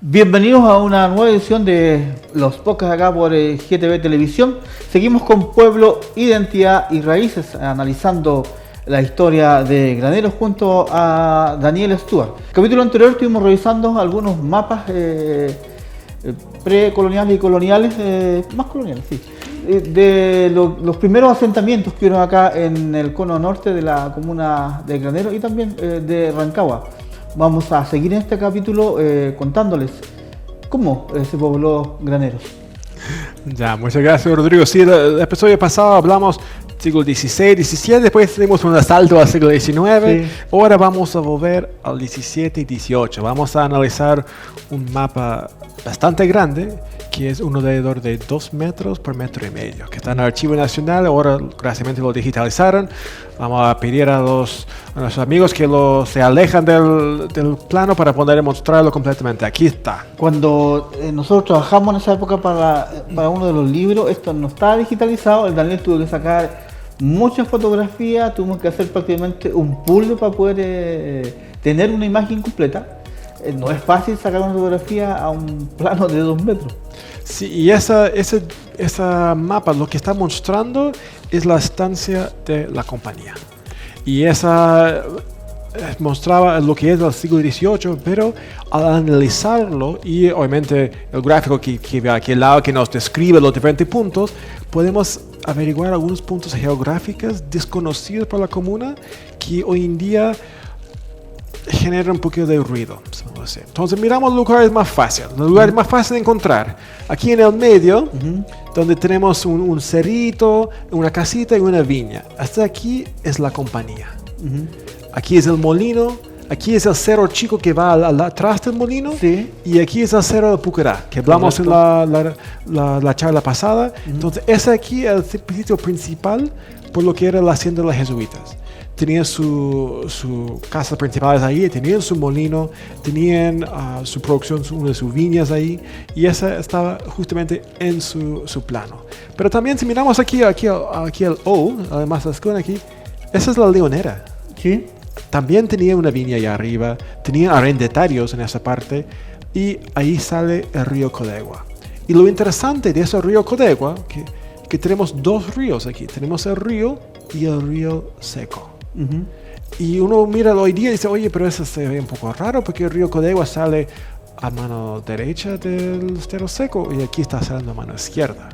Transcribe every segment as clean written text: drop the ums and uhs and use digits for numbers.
Bienvenidos a una nueva edición de los podcasts acá por GTV Televisión. Seguimos con Pueblo, Identidad y Raíces, analizando la historia de Graneros junto a Daniel Stuart. En el capítulo anterior estuvimos revisando algunos mapas precoloniales y coloniales, más coloniales, sí, de los primeros asentamientos que hubieron acá en el cono norte de la comuna de Graneros y también de Rancagua. Vamos a seguir en este capítulo contándoles cómo se pobló Graneros. Ya, muchas gracias, Rodrigo. Sí, el episodio pasado hablamos siglo XVI, XVII, después tenemos un asalto al siglo XIX. Sí. Ahora vamos a volver al XVII y XVIII. Vamos a analizar un mapa bastante grande, que es un alrededor de 2 metros por 1,5 metros, que está en el Archivo Nacional. Ahora, gracias, lo digitalizaron. Vamos a pedir a nuestros amigos que se alejan del plano para poder mostrarlo completamente. Aquí está. Cuando nosotros trabajamos en esa época para uno de los libros, esto no estaba digitalizado. El Daniel tuvo que sacar muchas fotografías, tuvimos que hacer prácticamente un puzzle para poder tener una imagen completa. No es fácil sacar una fotografía a un plano de 2 metros. Sí, y esa mapa lo que está mostrando es la estancia de la compañía. Y esa mostraba lo que es el siglo XVIII, pero al analizarlo, y obviamente el gráfico que ve aquí al lado que nos describe los diferentes puntos, podemos averiguar algunos puntos geográficos desconocidos por la comuna que hoy en día genera un poquito de ruido. Entonces miramos lugares más fáciles, los lugares más fáciles de encontrar. Aquí en el medio, donde tenemos un cerrito, una casita y una viña. Hasta aquí es la compañía. Aquí es el molino, aquí es el cerro chico que va atrás del molino, sí. Y aquí es el cerro de Pucará, que hablamos en la charla pasada. Entonces ese aquí es el sitio principal por lo que era la hacienda de los jesuitas. Tenían su casa principal ahí, tenían su molino, tenían su producción, una de sus viñas ahí, y esa estaba justamente en su plano. Pero también si miramos aquí el O, además la escuela aquí, esa es la Leonera. ¿Sí? También tenía una viña allá arriba, tenían arrendatarios en esa parte, y ahí sale el río Codegua. Y lo interesante de ese río Codegua, que tenemos 2 ríos aquí, tenemos el río y el río Seco. Y uno mira hoy día y dice, oye, pero eso se ve un poco raro porque el río Codegua sale a mano derecha del Estero Seco y aquí está saliendo a mano izquierda.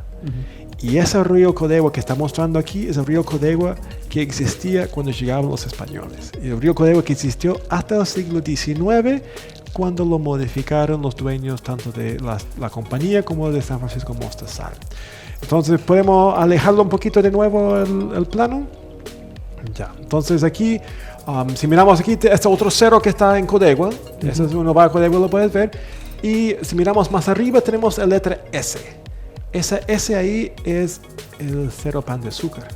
Y ese río Codegua que está mostrando aquí es el río Codegua que existía cuando llegaban los españoles. Y el río Codegua que existió hasta el siglo XIX, cuando lo modificaron los dueños tanto de la compañía como de San Francisco Mostazal. Entonces podemos alejarlo un poquito de nuevo el plano. Ya, entonces aquí, si miramos aquí, este otro cerro que está en Codegua, ese es uno va a Codegua, lo puedes ver, y si miramos más arriba tenemos la letra S. Esa S ahí es el Cerro Pan de Azúcar.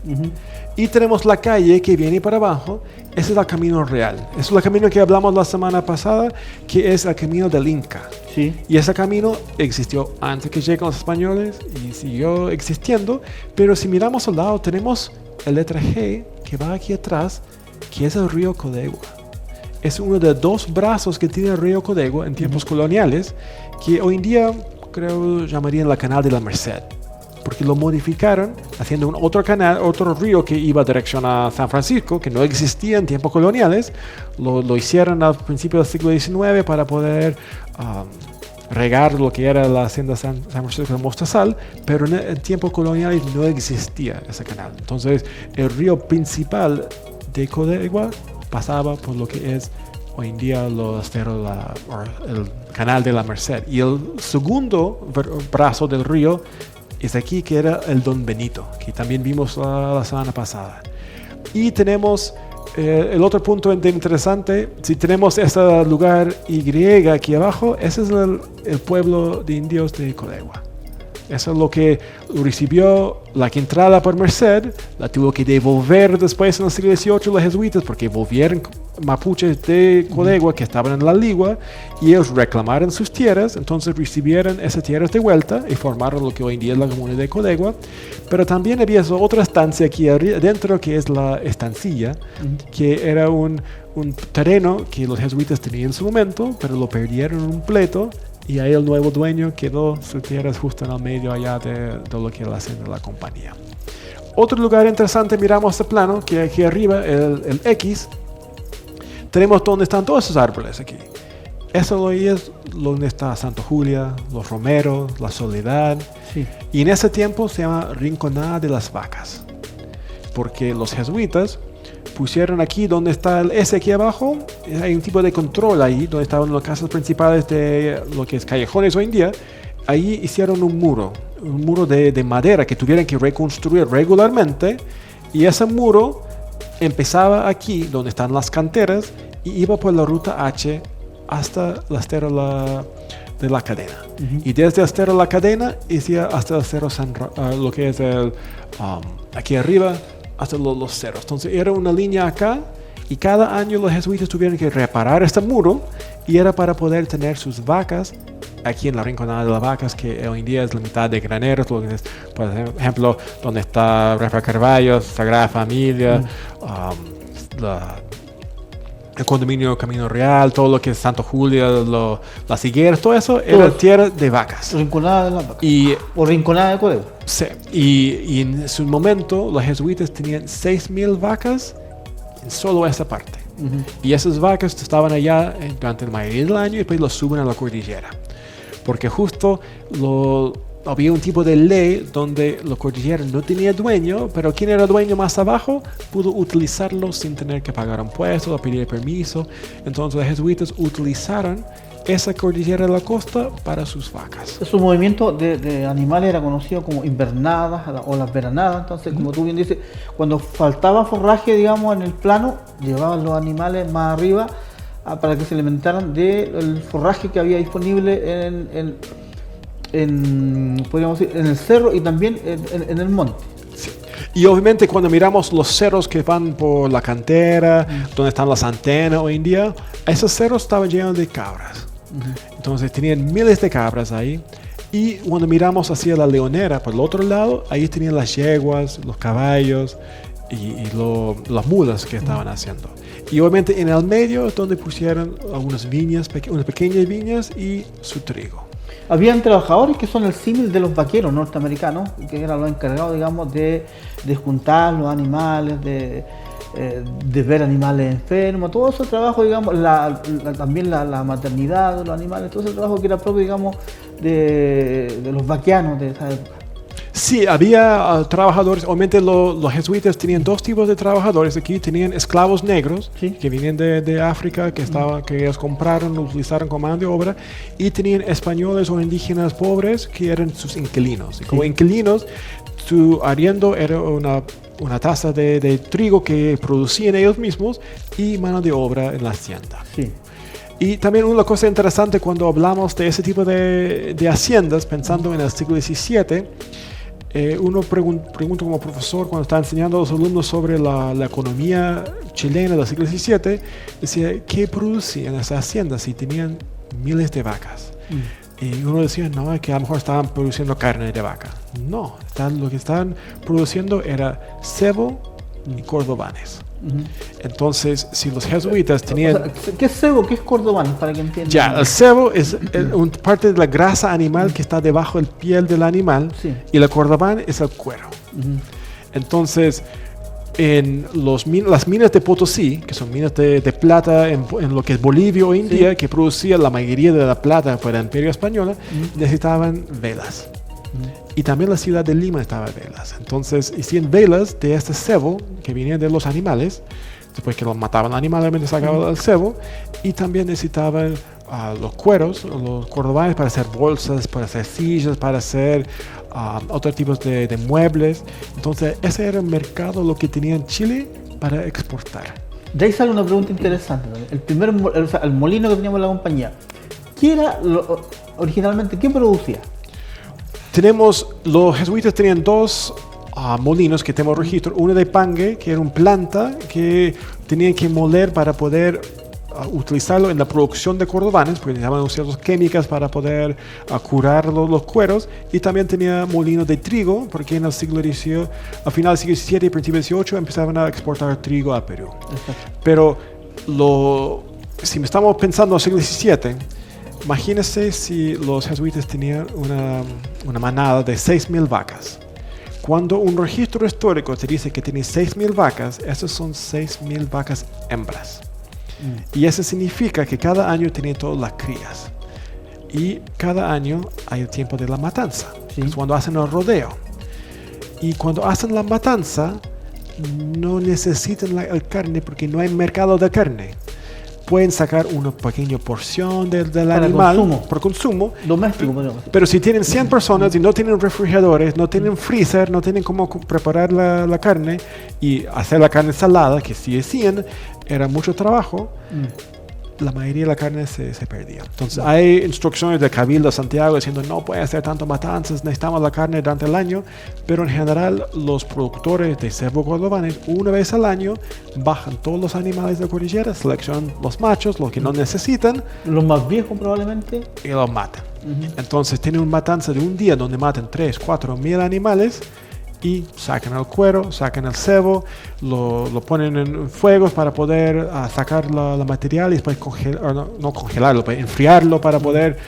Y tenemos la calle que viene para abajo, ese es el Camino Real. Ese es el camino que hablamos la semana pasada, que es el Camino del Inca. Sí. Y ese camino existió antes que lleguen los españoles y siguió existiendo, pero si miramos al lado tenemos la letra G que va aquí atrás, que es el río Codegua. Es uno de 2 brazos que tiene el río Codegua en tiempos coloniales, que hoy en día creo llamarían la Canal de la Merced, porque lo modificaron haciendo un otro canal, otro río que iba dirección a San Francisco, que no existía en tiempos coloniales. Lo hicieron al principio del siglo XIX para poder regar lo que era la hacienda San Francisco de Mostazal, pero en tiempos coloniales no existía ese canal. Entonces el río principal de Codegua pasaba por lo que es hoy en día el canal de la Merced. Y el segundo brazo del río es aquí, que era el Don Benito, que también vimos la semana pasada. Y tenemos el otro punto interesante, si tenemos este lugar Y aquí abajo, ese es el pueblo de indios de Codegua. Eso es lo que recibió la Quintrala por Merced, la tuvo que devolver después en el siglo XVIII los jesuitas porque volvieron mapuches de Codegua que estaban en la Ligua y ellos reclamaron sus tierras, entonces recibieron esas tierras de vuelta y formaron lo que hoy en día es la comunidad de Codegua. Pero también había otra estancia aquí adentro que es la estancilla, que era un terreno que los jesuitas tenían en su momento, pero lo perdieron en un pleito. Y ahí el nuevo dueño quedó sus tierras justo en el medio allá de lo que era la hacienda de la compañía. Otro lugar interesante, miramos este plano, que aquí arriba, el X, tenemos donde están todos esos árboles aquí. Eso es donde está Santa Julia, los romeros, la Soledad. Sí. Y en ese tiempo se llama Rinconada de las Vacas. Porque los jesuitas pusieron aquí donde está el S aquí abajo, hay un tipo de control ahí, donde estaban las casas principales de lo que es callejones hoy en día. Ahí hicieron un muro de madera que tuvieron que reconstruir regularmente, y ese muro empezaba aquí, donde están las canteras, y iba por la ruta H hasta la Estero de la Cadena. Y desde Estero de la Cadena iba hasta el Cerro lo que es aquí arriba, hasta los cerros. Entonces era una línea acá, y cada año los jesuitas tuvieron que reparar este muro, y era para poder tener sus vacas aquí en la Rinconada de las Vacas, que hoy en día es la mitad de Graneros, lo que es, por ejemplo, donde está Rafa Carballo, Sagrada Familia, el condominio Camino Real, todo lo que es Santa Julia, las higueras, todo eso era tierra de vacas. Rinconada de las Vacas. O Rinconada de Codegua. Sí, y en su momento los jesuitas tenían 6,000 vacas en solo esa parte. Y esas vacas estaban allá durante la mayoría del año y después los suben a la cordillera. Porque justo había un tipo de ley donde la cordillera no tenía dueño, pero quien era dueño más abajo pudo utilizarlo sin tener que pagar impuestos o pedir permiso. Entonces los jesuitas utilizaron esa cordillera de la costa para sus vacas. Su movimiento de animales era conocido como invernadas o las veranadas. Entonces, como tú bien dices, cuando faltaba forraje, digamos, en el plano, llevaban los animales más arriba para que se alimentaran del forraje que había disponible podríamos decir, en el cerro y también en el monte. Sí. Y obviamente cuando miramos los cerros que van por la cantera, donde están las antenas hoy en día, esos cerros estaban llenos de cabras. Entonces tenían miles de cabras ahí. Y cuando miramos hacia la Leonera, por el otro lado, ahí tenían las yeguas, los caballos y las mulas que estaban haciendo. Y obviamente en el medio es donde pusieron algunas viñas, unas pequeñas viñas y su trigo. Habían trabajadores que son el símil de los vaqueros norteamericanos, que eran los encargados, digamos, de juntar los animales, de ver animales enfermos, todo ese trabajo, digamos, también la maternidad de los animales, todo ese trabajo que era propio, digamos, de los vaqueanos de esa época. Sí, había trabajadores. Obviamente los jesuitas tenían dos tipos de trabajadores aquí. Tenían esclavos negros, ¿sí?, que venían de África, que ellos compraron, utilizaron como mano de obra. Y tenían españoles o indígenas pobres que eran sus inquilinos. Y como inquilinos, su arriendo era una taza de trigo que producían ellos mismos y mano de obra en la hacienda. Sí. Y también una cosa interesante cuando hablamos de ese tipo de haciendas, pensando en el siglo XVII, uno pregunta como profesor cuando está enseñando a los alumnos sobre la economía chilena del siglo XVII, decía, ¿qué producían esas haciendas si tenían miles de vacas? Y uno decía, no, es que a lo mejor estaban produciendo carne de vaca. No, lo que estaban produciendo era cebo y cordobanes. Entonces, si los jesuitas tenían... O sea, ¿qué es cebo? ¿Qué es cordobán? Para que entiendan. Ya, el cebo es una parte de la grasa animal que está debajo del piel del animal, sí, y el cordobán es el cuero. Entonces, en las minas de Potosí, que son minas de plata en lo que es Bolivia hoy en día, que producía la mayoría de la plata para el Imperio Español, necesitaban velas. Y también la ciudad de Lima estaba velas. Entonces hicieron velas de este cebo que venía de los animales. Después que los mataban animalmente sacaban el cebo. Y también necesitaban los cueros, los cordobanes para hacer bolsas, para hacer sillas, para hacer otros tipos de muebles. Entonces ese era el mercado lo que tenía en Chile para exportar. De ahí sale una pregunta interesante. El molino que teníamos en la compañía, ¿qué era originalmente? ¿Qué producía? Los jesuitas tenían dos molinos que tenemos registro. Uno de pangue, que era una planta que tenían que moler para poder utilizarlo en la producción de cordobanes, porque necesitaban ciertas químicas para poder curar los cueros. Y también tenía molinos de trigo, porque en el siglo XVIII, a final del siglo XVII y principio del XVIII, empezaban a exportar trigo a Perú. Exacto. Pero si estamos pensando en el siglo XVII, imagínense si los jesuitas tenían una manada de 6.000 vacas. Cuando un registro histórico te dice que tiene 6.000 vacas, esas son 6.000 vacas hembras. Y eso significa que cada año tienen todas las crías. Y cada año hay el tiempo de la matanza, Sí. es cuando hacen el rodeo. Y cuando hacen la matanza, no necesitan la carne porque no hay mercado de carne. Pueden sacar una pequeña porción del Para animal consumo. por consumo. Doméstico, podríamos decir. Pero si tienen 100 personas y no tienen refrigeradores, no tienen freezer, no tienen cómo preparar la carne y hacer la carne salada, que sí decían, era mucho trabajo, la mayoría de la carne se perdía. Entonces hay instrucciones de Cabildo de Santiago diciendo no puede hacer tanto matanzas, necesitamos la carne durante el año, pero en general los productores de cebo cordobanes una vez al año bajan todos los animales de la cordillera, seleccionan los machos, los que no necesitan, Los más viejos probablemente. y los matan. Entonces tienen una matanza de un día donde matan 3, 4 mil animales y sacan el cuero, sacan el cebo, lo ponen en fuegos para poder sacar la material y después no congelarlo, pero enfriarlo para poder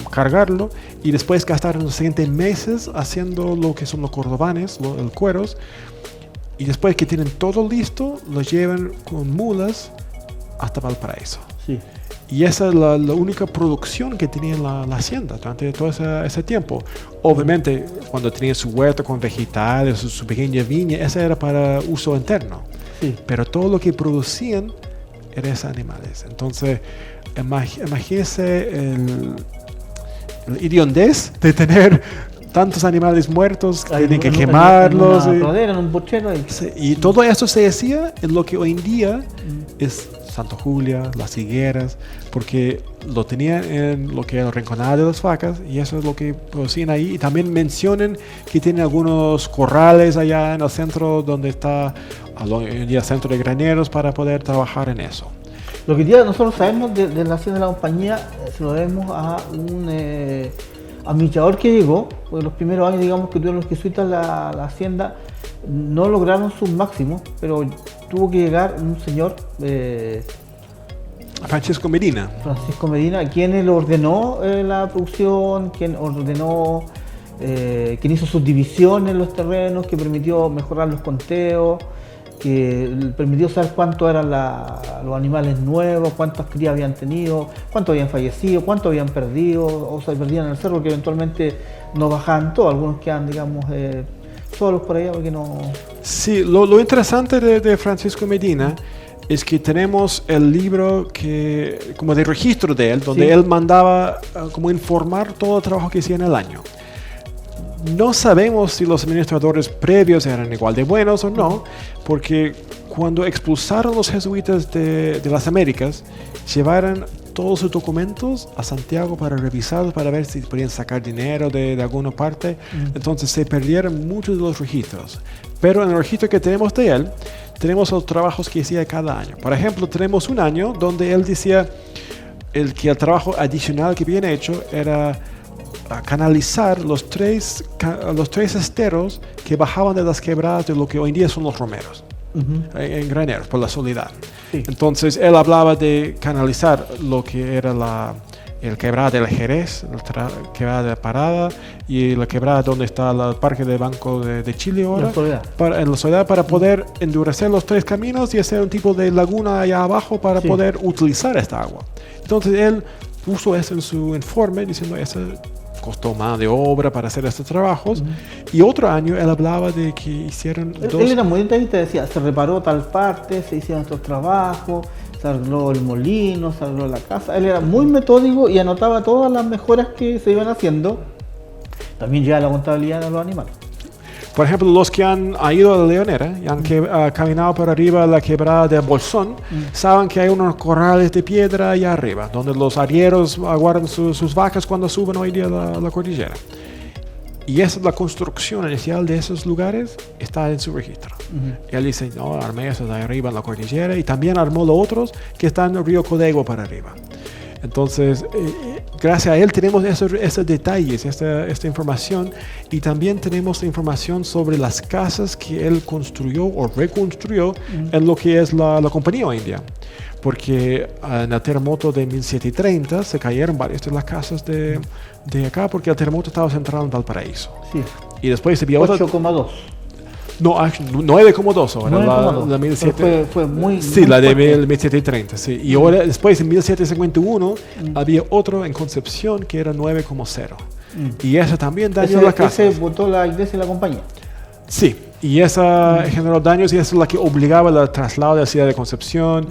cargarlo y después gastar en los siguientes meses haciendo lo que son los cordobanes, el cueros, y después que tienen todo listo, lo llevan con mulas hasta Valparaíso. Sí. Y esa es la única producción que tenía la hacienda durante todo ese tiempo. Obviamente, cuando tenía su huerta con vegetales, su pequeña viña, esa era para uso interno. Sí. Pero todo lo que producían eran esos animales. Entonces, imagínense el hediondez de tener tantos animales muertos, que tienen que quemarlos. En una pradera, en un puchero. Y todo eso se decía en lo que hoy en día es Santa Julia, las higueras, porque lo tenían en lo que era el Rinconada de las Vacas y eso es lo que producían ahí. Y también mencionan que tienen algunos corrales allá en el centro donde está hoy en día el centro de graneros para poder trabajar en eso. Lo que ya nosotros sabemos de la hacienda de la compañía, se lo debemos a un administrador que llegó, porque los primeros años, digamos, que tuvieron los jesuitas la hacienda, no lograron sus máximos, pero tuvo que llegar un señor, Francisco Medina. Francisco Medina, quien le ordenó la producción, quien ordenó, quien hizo subdivisiones en los terrenos, que permitió mejorar los conteos, que permitió saber cuántos eran los animales nuevos, cuántas crías habían tenido, cuántos habían fallecido, cuántos habían perdido, o se perdían en el cerro, que eventualmente no bajaban todos, algunos quedan, digamos, solos por allá porque no... Sí, lo interesante de Francisco Medina es que tenemos el libro que, como de registro de él, donde Sí. él mandaba como informar todo el trabajo que hacía en el año. No sabemos si los administradores previos eran igual de buenos o no, porque cuando expulsaron los jesuitas de las Américas, llevaron todos sus documentos a Santiago para revisarlos, para ver si podían sacar dinero de alguna parte. Entonces se perdieron muchos de los registros. Pero en el registro que tenemos de él, tenemos los trabajos que hacía cada año. Por ejemplo, tenemos un año donde él decía que el trabajo adicional que habían hecho era canalizar los tres esteros que bajaban de las quebradas de lo que hoy en día son los romeros, en graneros, por la soledad. Sí. Entonces él hablaba de canalizar lo que era el quebrada del Jerez, la quebrada de la Parada y la quebrada donde está el Parque de Banco de Chile ahora, La Soledad. en la Soledad, para poder endurecer los tres caminos y hacer un tipo de laguna allá abajo para Sí. poder utilizar esta agua. Entonces él puso eso en su informe diciendo eso costó más de obra para hacer estos trabajos. Y otro año él hablaba de que hicieron Él era muy detallista, decía, se reparó tal parte, se hicieron estos trabajos, se arregló el molino, se arregló la casa. Él era muy metódico y anotaba todas las mejoras que se iban haciendo. También lleva la contabilidad de los animales. Por ejemplo, los que han ido a la Leonera y han caminado por arriba de la quebrada de Bolsón, saben que hay unos corrales de piedra allá arriba, donde los arrieros aguardan sus vacas cuando suben hoy día a la cordillera. Y esa es la construcción inicial de esos lugares, está en su registro. Él dice, no, armé eso de arriba en la cordillera y también armó los otros que están en el río Codegua para arriba. Entonces, gracias a él tenemos esos detalles, esta información, y también tenemos la información sobre las casas que él construyó o reconstruyó en lo que es la compañía hoy en día. Porque en el terremoto de 1730 se cayeron varias de las casas de acá porque el terremoto estaba centrado en Valparaíso. Sí. Y después había otra... 8,2. No, 9,2 ahora, 9,2. la 17... Fue muy... Sí, muy la de fuerte. 1730, sí. Y ahora, después, en 1751, había otro en Concepción que era 9,0. Y eso también dañó la casa. Ese votó la iglesia y la compañía. Sí, y esa generó daños y esa es la que obligaba el traslado de la ciudad de Concepción.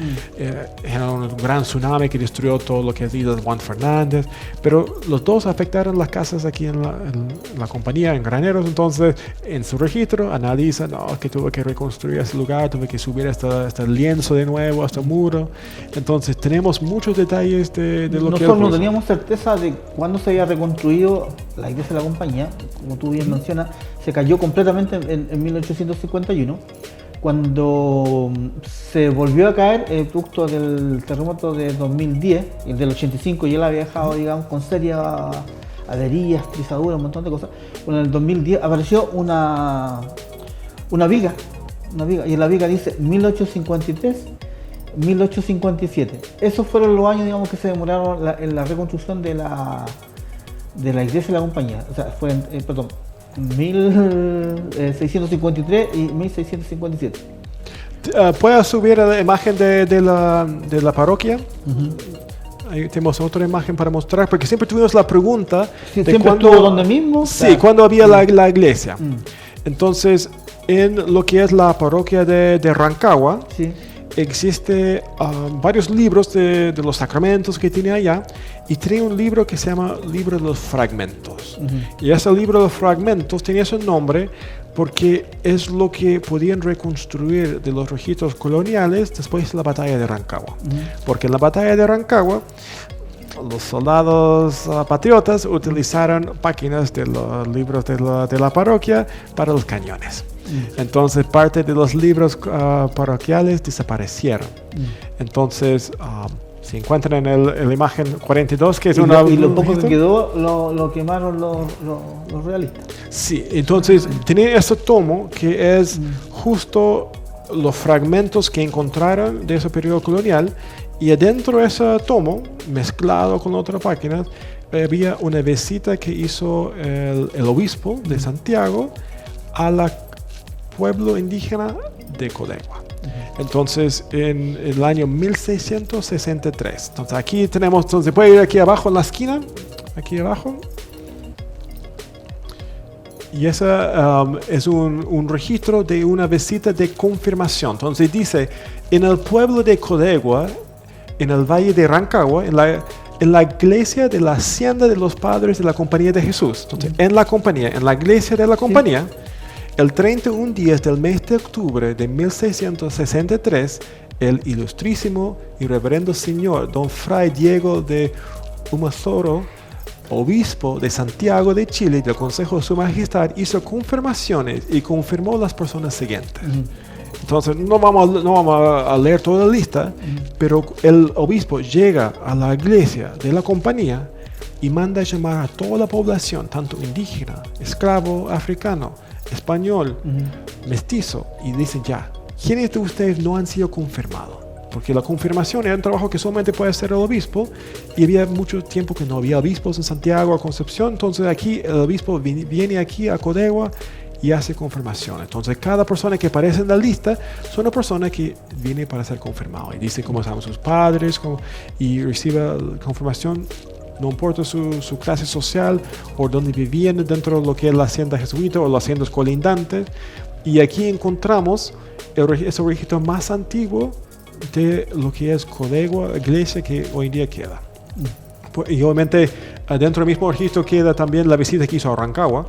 Generó un gran tsunami que destruyó todo lo que es Isla Juan Fernández. Pero los dos afectaron las casas aquí en la compañía, en Graneros. Entonces, en su registro, analiza, no, que tuve que reconstruir ese lugar, tuve que subir este lienzo de nuevo, este muro. Entonces, tenemos muchos detalles de lo que... Nosotros no teníamos certeza de cuándo se había reconstruido la iglesia de la compañía. Como tú bien mencionas, se cayó completamente en 1851, cuando se volvió a caer producto del terremoto de 2010, el del 85, y él había dejado, digamos, con serias averías, trizaduras, un montón de cosas. Bueno, en el 2010 apareció una viga, y en la viga dice 1853, 1857. Esos fueron los años, digamos, que se demoraron en la reconstrucción de la iglesia de la compañía. O sea, fue, perdón, 1653 y 1657. ¿Puedes subir la imagen de la parroquia? Ahí tenemos otra imagen para mostrar, porque siempre tuvimos la pregunta Sí, de siempre cuándo, estuvo donde mismo. sí, cuándo había la iglesia. Entonces, en lo que es la parroquia de Rancagua, Sí. existe varios libros de los sacramentos que tiene allá, y tiene un libro que se llama Libro de los Fragmentos. Y ese libro de los fragmentos tenía ese nombre porque es lo que podían reconstruir de los registros coloniales después de la batalla de Rancagua. Porque en la batalla de Rancagua los soldados patriotas utilizaron páginas de los libros de la parroquia para los cañones. Entonces parte de los libros parroquiales desaparecieron. Entonces se encuentran en la imagen 42, que es Y lo poco registro. que quedó lo quemaron los realistas. Sí, entonces tiene ese tomo que es justo los fragmentos que encontraron de ese periodo colonial, y adentro de ese tomo, mezclado con otras páginas, había una visita que hizo el obispo de Santiago a la pueblo indígena de Codegua. Entonces, en el año 1663. Entonces, aquí tenemos, entonces, puede ir aquí abajo en la esquina, aquí abajo. Y esa es un registro de una visita de confirmación. Entonces dice, en el pueblo de Codegua, en el valle de Rancagua, en la iglesia de la hacienda de los padres de la Compañía de Jesús. Entonces, en la iglesia de la compañía, el 31 días del mes de octubre de 1663, el ilustrísimo y reverendo señor Don Fray Diego de Humazoro, obispo de Santiago de Chile, del Consejo de Su Majestad, hizo confirmaciones y confirmó las personas siguientes. Entonces, no vamos a leer toda la lista, pero el obispo llega a la iglesia de la compañía y manda llamar a toda la población, tanto indígena, esclavo, africano, español, mestizo, y dicen ya, ¿quiénes de ustedes no han sido confirmados? Porque la confirmación era un trabajo que solamente puede hacer el obispo, y había mucho tiempo que no había obispos en Santiago o Concepción. Entonces aquí el obispo viene aquí a Codegua y hace confirmación. Entonces cada persona que aparece en la lista son una persona que viene para ser confirmado y dice cómo estaban sus padres y recibe confirmación. No importa su clase social o dónde vivían dentro de lo que es la hacienda jesuita o las haciendas colindantes. Y aquí encontramos ese registro más antiguo de lo que es Codegua, iglesia que hoy en día queda. Y obviamente dentro del mismo registro queda también la visita que hizo a Rancagua,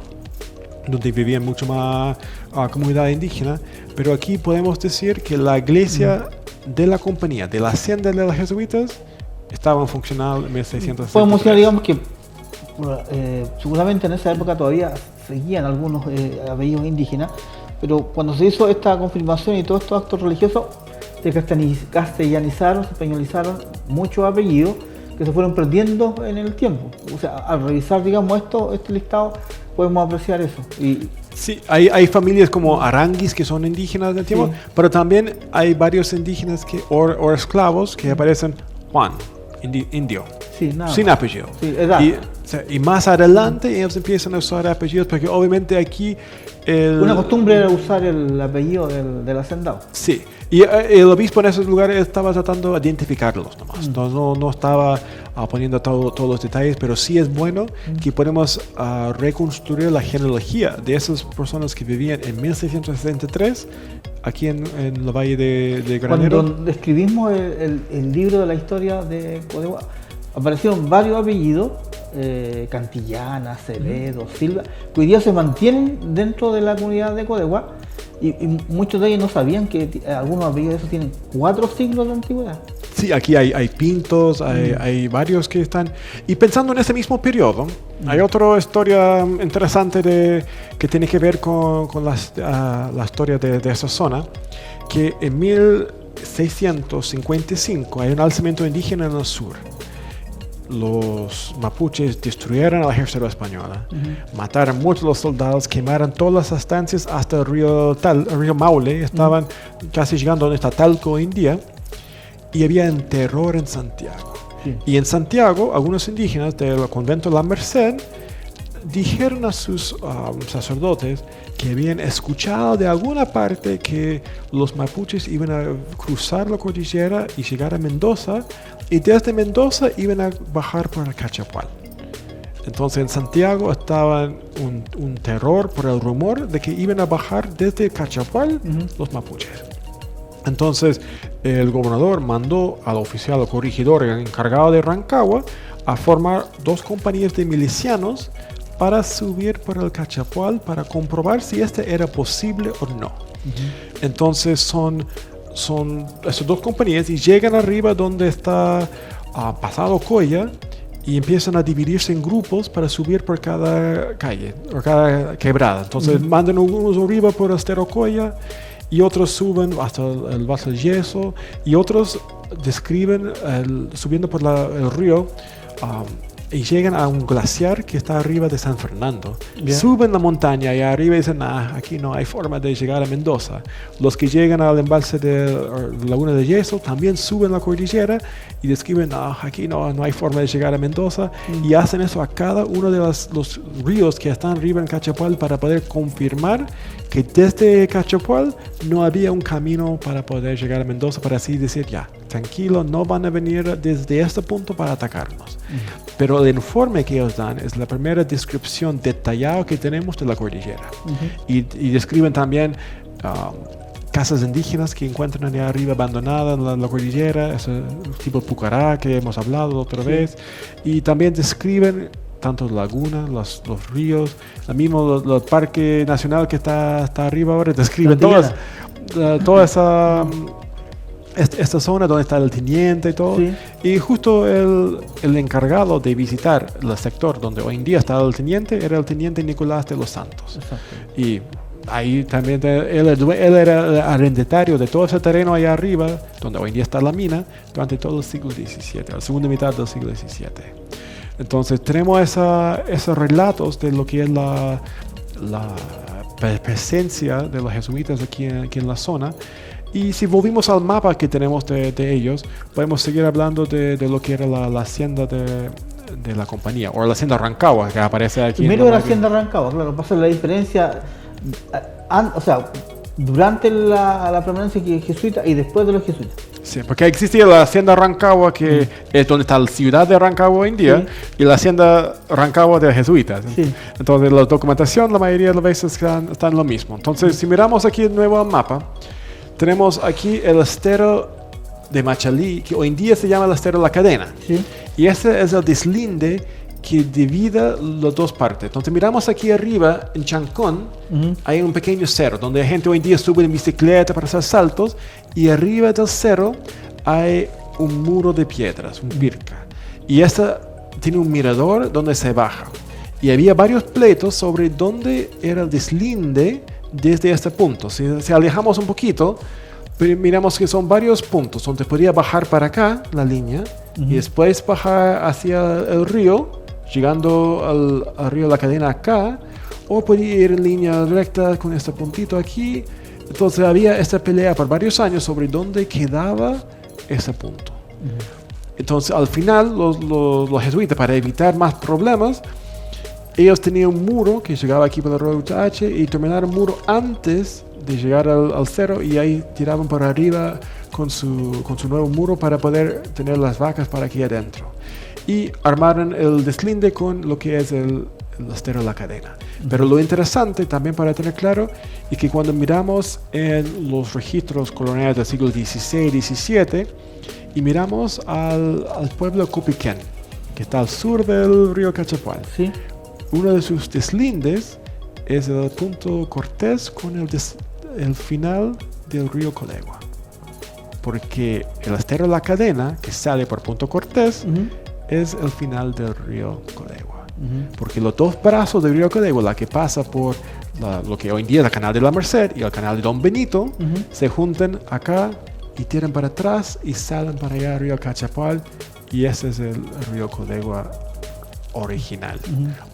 donde vivían mucho más comunidad indígena. Pero aquí podemos decir que la iglesia de la compañía, de la hacienda de los jesuitas, estaban funcionando en 1663. Podemos decir, digamos, que seguramente en esa época todavía seguían algunos apellidos indígenas, pero cuando se hizo esta confirmación y todos estos actos religiosos, se castellanizaron, se españolizaron muchos apellidos que se fueron perdiendo en el tiempo. O sea, al revisar, digamos, este listado, podemos apreciar eso. Sí, hay familias como Aranguis que son indígenas del tiempo, sí, pero también hay varios indígenas o esclavos que aparecen Juan, indio, sí, sin apellido. Sí, y más adelante ellos empiezan a usar apellidos porque obviamente aquí... Una costumbre era usar el apellido del hacendado. Sí, y el obispo en esos lugares estaba tratando de identificarlos nomás. No estaba poniendo todos los detalles, pero sí es bueno que podemos reconstruir la genealogía de esas personas que vivían en 1663 aquí en el Valle de Granero. Cuando escribimos el libro de la historia de Codehuá, aparecieron varios apellidos, Cantillana, Acevedo, Silva, que hoy día se mantienen dentro de la comunidad de Codehuá, y muchos de ellos no sabían que algunos apellidos de esos tienen 4 siglos de antigüedad. Sí, aquí hay Pintos, hay varios que están... Y pensando en ese mismo periodo, hay otra historia interesante que tiene que ver con la historia de esa zona, que en 1655 hay un alzamiento indígena en el sur. Los mapuches destruyeron al ejército español, mataron muchos de los soldados, quemaron todas las estancias hasta el río Maule, estaban casi llegando a donde está Talco hoy en día, y había un terror en Santiago. Sí. Y en Santiago, algunos indígenas del convento de la Merced dijeron a sus sacerdotes que habían escuchado de alguna parte que los mapuches iban a cruzar la cordillera y llegar a Mendoza, y desde Mendoza iban a bajar por el Cachapual. Entonces en Santiago estaba un terror por el rumor de que iban a bajar desde Cachapual los mapuches. Entonces el gobernador mandó al oficial o corregidor encargado de Rancagua a formar 2 compañías de milicianos para subir por el Cachapual para comprobar si este era posible o no. Entonces son esas 2 compañías y llegan arriba donde está Pasado Coya y empiezan a dividirse en grupos para subir por cada calle o cada quebrada. Entonces mandan unos arriba por Estero Coya y otros suben hasta el Vaso del Yeso y otros describen subiendo por el río y llegan a un glaciar que está arriba de San Fernando. Yeah. Suben la montaña y arriba dicen, aquí no hay forma de llegar a Mendoza. Los que llegan al embalse de Laguna de Yeso también suben la cordillera y describen, aquí no hay forma de llegar a Mendoza. Y hacen eso a cada uno de los ríos que están arriba en Cachapual para poder confirmar que desde Cachapual no había un camino para poder llegar a Mendoza, para así decir, ya, tranquilo, no van a venir desde este punto para atacarnos. Pero el informe que ellos dan es la primera descripción detallada que tenemos de la cordillera. Y describen también casas indígenas que encuentran allá arriba abandonadas en la cordillera, ese tipo de pucará que hemos hablado otra vez. Y también describen tanto lagunas, los ríos, el mismo el parque nacional que está arriba ahora, describen toda esta zona donde está el teniente y todo. Sí. Y justo el encargado de visitar el sector donde hoy en día está el teniente era el teniente Nicolás de los Santos. Exacto. Y ahí también él era el arrendatario de todo ese terreno allá arriba, donde hoy en día está la mina, durante todo el siglo XVII, la segunda mitad del siglo XVII. Entonces tenemos esos relatos de lo que es la presencia de los jesuitas aquí en la zona. Y si volvimos al mapa que tenemos de ellos, podemos seguir hablando de lo que era la hacienda de la compañía, o la hacienda Rancagua, que aparece aquí. Primero la hacienda Rancagua, claro, pasa la diferencia, o sea, durante la permanencia jesuita y después de los jesuitas. Sí, porque existía la hacienda Rancagua, que es donde está la ciudad de Rancagua hoy en día, y la hacienda Rancagua de los jesuitas. Sí. Entonces la documentación la mayoría de las veces están lo mismo. Entonces si miramos aquí de nuevo el mapa, tenemos aquí el estero de Machalí, que hoy en día se llama el estero La Cadena. Sí. Y este es el deslinde que divide las 2 partes. Entonces miramos aquí arriba, en Chancón, hay un pequeño cerro, donde la gente hoy en día sube en bicicleta para hacer saltos, y arriba del cerro hay un muro de piedras, un pirca. Y esta tiene un mirador donde se baja. Y había varios pleitos sobre dónde era el deslinde desde este punto. Si alejamos un poquito, miramos que son varios puntos donde podría bajar para acá la línea y después bajar hacia el río, llegando al río La Cadena acá, o podía ir en línea recta con este puntito aquí. Entonces había esta pelea por varios años sobre dónde quedaba ese punto. Entonces al final los jesuitas, para evitar más problemas, ellos tenían un muro que llegaba aquí por el río Utache y terminaron el muro antes de llegar al cerro, y ahí tiraban por arriba con su nuevo muro para poder tener las vacas para aquí adentro. Y armaron el deslinde con lo que es el estero La Cadena. Pero lo interesante también para tener claro es que cuando miramos en los registros coloniales del siglo XVI y XVII y miramos al pueblo de Copiquén, que está al sur del río Cachapoal, Sí. uno de sus deslindes es el punto Cortés con el final del río Colegua. Porque el estero La Cadena, que sale por punto Cortés, es el final del río Colegua. Porque los dos brazos del río Colegua, la que pasa por lo que hoy en día es el canal de la Merced y el canal de Don Benito, se juntan acá y tiran para atrás y salen para allá al río Cachapoal, y ese es el río Colegua original.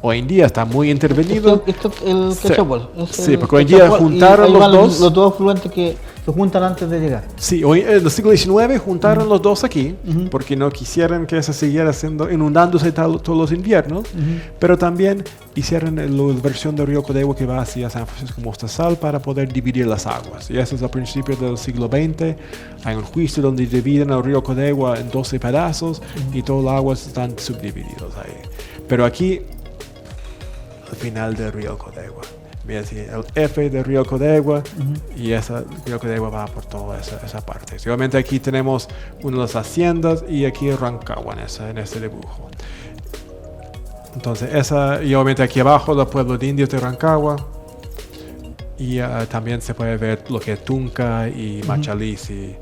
Hoy en día está muy intervenido. Esto el Cachapoal. Sí, porque hoy en día juntaron los dos afluentes que se juntan antes de llegar. Sí, hoy en el siglo XIX juntaron los dos aquí, porque no quisieran que se siguiera inundándose todos los inviernos, pero también hicieron la versión del río Colegua que va hacia San Francisco Mostazal para poder dividir las aguas. Y eso es a principios del siglo XX. Hay un juicio donde dividen el río Colegua en 12 pedazos y todas las aguas están subdivididas ahí. Pero aquí, al final del río Colegua, mira, el F del río Colegua, y el río Colegua va por toda esa parte. Y obviamente aquí tenemos una de las haciendas y aquí Rancagua en ese dibujo. Entonces y obviamente aquí abajo el pueblo de indios de Rancagua, y también se puede ver lo que es Tunca y Machalí si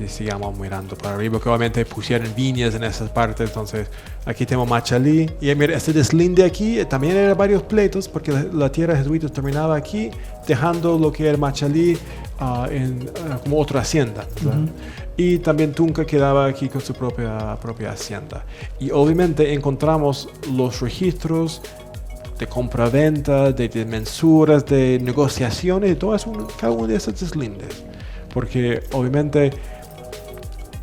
sigamos mirando para arriba, que obviamente pusieron viñas en esas partes. Entonces aquí tenemos Machalí, y mira, este deslinde aquí también era varios pleitos porque la tierra jesuita terminaba aquí, dejando lo que era Machalí como otra hacienda, y también Tunca quedaba aquí con su propia hacienda. Y obviamente encontramos los registros de compra-venta, de mensuras, de negociaciones, de cada uno de esos deslindes, porque obviamente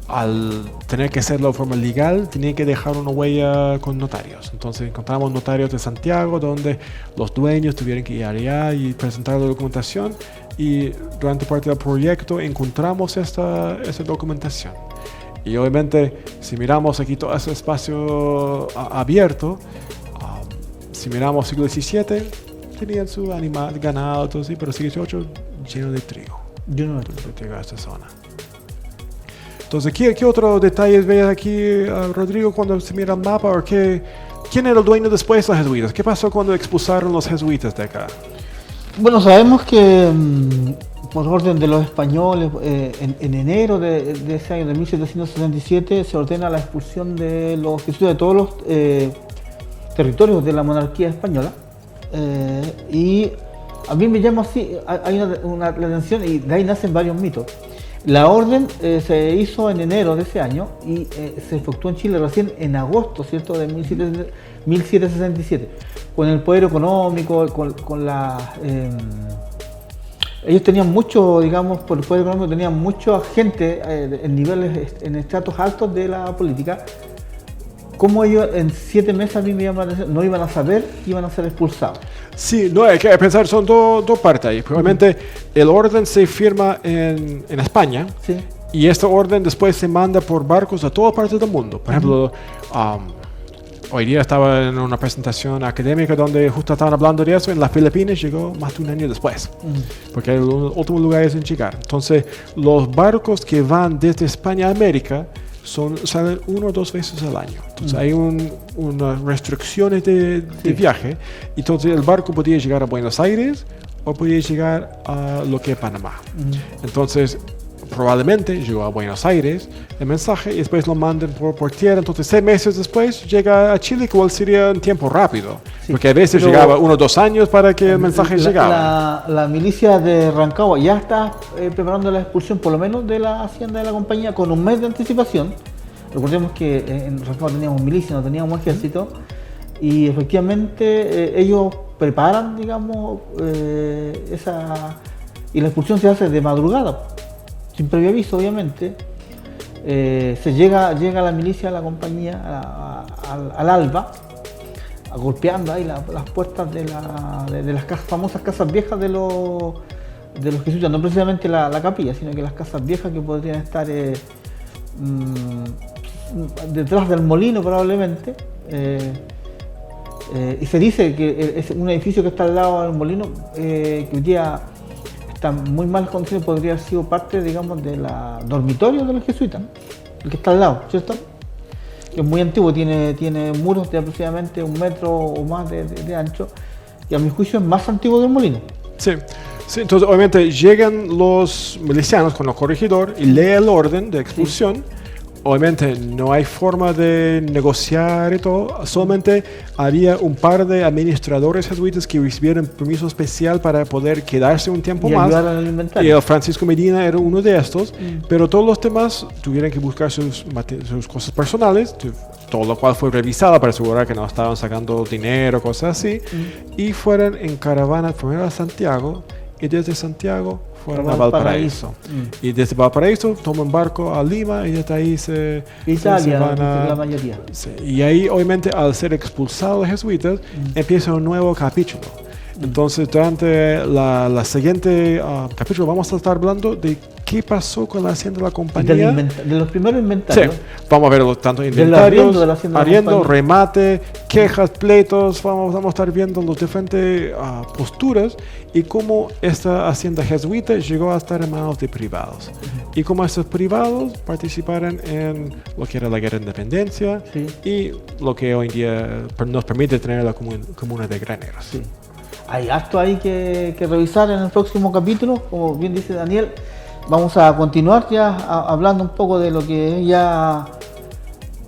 al tener que hacerlo de forma legal, tenía que dejar una huella con notarios. Entonces encontramos notarios de Santiago donde los dueños tuvieron que ir allá y presentar la documentación, y durante parte del proyecto encontramos esa documentación. Y obviamente si miramos aquí todo ese espacio abierto, si miramos siglo XVII, tenían su animal, ganado, todo así, pero siglo XVIII lleno de trigo. Lleno de trigo a esta zona. Entonces, ¿qué otros detalles ves aquí, Rodrigo, cuando se mira el mapa? ¿Quién era el dueño después de los jesuitas? ¿Qué pasó cuando expulsaron los jesuitas de acá? Bueno, sabemos que por orden de los españoles, en enero de ese año de 1767, se ordena la expulsión de los jesuitas de todos los territorios de la monarquía española. Y a mí me llama así, hay la atención, y de ahí nacen varios mitos. La orden se hizo en enero de ese año y se efectuó en Chile recién en agosto, ¿cierto?, de 1767, con el poder económico, con la... ellos tenían mucho, digamos, por el poder económico tenían mucha gente en niveles, en estratos altos de la política. ¿Cómo ellos en 7 meses, a mí me llama la atención, no iban a saber que iban a ser expulsados? Sí, no, hay que pensar, son dos partes ahí. Probablemente el orden se firma en España, sí, y esta orden después se manda por barcos a todas partes del mundo. Por ejemplo, hoy día estaba en una presentación académica donde justo estaban hablando de eso. En las Filipinas llegó más de un año después, porque el último lugar es en llegar. Entonces, los barcos que van desde España a América salen 1 o 2 veces al año. Entonces hay unas restricciones de viaje. Entonces el barco podía llegar a Buenos Aires o podía llegar a lo que es Panamá. Entonces, probablemente llegó a Buenos Aires el mensaje y después lo mandan por tierra. Entonces 6 meses después llega a Chile, igual sería un tiempo rápido. Sí, porque a veces llegaba 1 o 2 años para que el mensaje llegara. La milicia de Rancagua ya está preparando la expulsión por lo menos de la hacienda de la compañía con un mes de anticipación. Recordemos que en Rancagua teníamos milicia, no teníamos ejército. Y efectivamente ellos preparan, digamos, y la expulsión se hace de madrugada, sin previo aviso, obviamente. Se llega la milicia a la compañía al alba, golpeando ahí las puertas de las famosas casas viejas de los jesuitas, no precisamente la capilla, sino que las casas viejas que podrían estar detrás del molino probablemente. Y se dice que es un edificio que está al lado del molino, que hoy día está muy mal condiciones, podría haber sido parte, digamos, del dormitorio de los jesuitas, el que está al lado, ¿cierto? Que es muy antiguo, tiene muros de aproximadamente 1 metro o más de ancho, y a mi juicio es más antiguo que el molino. Sí. Sí, entonces obviamente llegan los milicianos con el corregidor y lee el orden de expulsión. Sí. Obviamente no hay forma de negociar y todo, solamente había un par de administradores jesuitas que recibieron permiso especial para poder quedarse un tiempo más. Y el Francisco Medina era uno de estos, pero todos los demás tuvieron que buscar sus cosas personales, todo lo cual fue revisado para asegurar que no estaban sacando dinero, cosas así, y fueron en caravana primero a Santiago y desde Santiago fueron a Valparaíso. Y desde Valparaíso toman barco a Lima y desde ahí se van a la mayoría. Sí, y ahí obviamente al ser expulsados los jesuitas empieza un nuevo capítulo. Entonces durante la siguiente capítulo vamos a estar hablando de qué pasó con la hacienda de la compañía. De los primeros inventarios. Sí, vamos a ver los tantos inventarios, arriendo, remate, quejas, pleitos, vamos a estar viendo las diferentes posturas y cómo esta hacienda jesuita llegó a estar en manos de privados. Y cómo estos privados participaron en lo que era la guerra de independencia y lo que hoy en día nos permite tener la comuna de graneros. Sí. Hay harto ahí que revisar en el próximo capítulo, como bien dice Daniel. Vamos a continuar ya hablando un poco de lo que es ya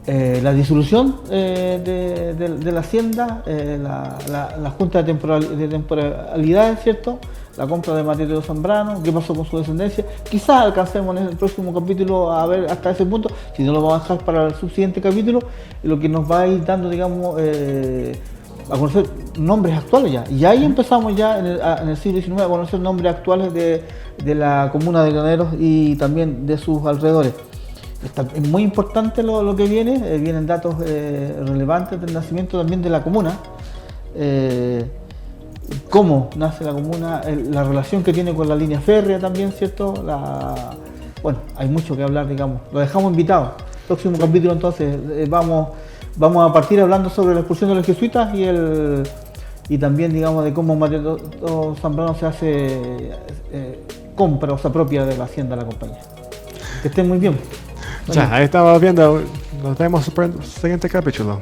la disolución de la hacienda, la junta de temporalidades, ¿cierto? La compra de Mateo Zambrano, qué pasó con su descendencia. Quizás alcancemos en el próximo capítulo a ver hasta ese punto, si no lo vamos a dejar para el subsiguiente capítulo, lo que nos va a ir dando, digamos, a conocer nombres actuales ya. Y ahí empezamos ya en el siglo XIX a conocer nombres actuales de la comuna de Graneros y también de sus alrededores. Es muy importante lo que viene, vienen datos relevantes del nacimiento también de la comuna, cómo nace la comuna, la relación que tiene con la línea férrea también, ¿cierto? Bueno, hay mucho que hablar, digamos. Lo dejamos invitado. Próximo capítulo entonces vamos a partir hablando sobre la expulsión de los jesuitas y también, digamos, de cómo Mateo Zambrano compra o se apropia de la hacienda de la compañía. Que estén muy bien. Ya, ahí estamos viendo. Nos vemos en el siguiente capítulo.